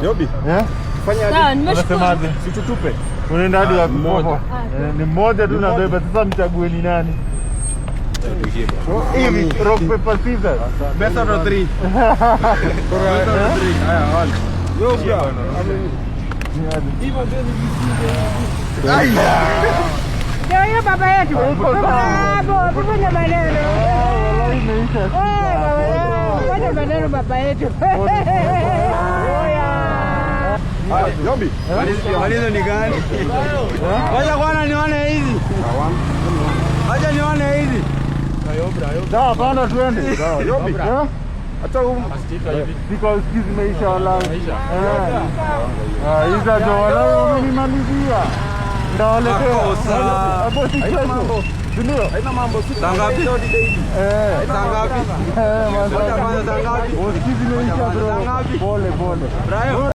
Yobi. Eh? Fanya aje? Unasemaje? Situtupe. Unaenda hadi wapi popo? Ni mmoja tu na beba, sasa mchague ni nani? Hivi rock paper scissors. Best out of 3. Best out of 3. Haya, one. Yo bro. Ndio baba yetu. Baba, tufanye maneno. Fanya maneno baba yetu. Yobi. Walizo ni gani? Wacha kwana nione hizi. Wacha nione hizi. Sawa, bana twende. Yobi. Acha Because this maisha wala. Hizo ndo wala mlimalizia. Ndio wale hapo si mambo. Ndio. Haina mambo. Sangapi? Sangapi? Sangapi? Usikizi maisha bro. Pole.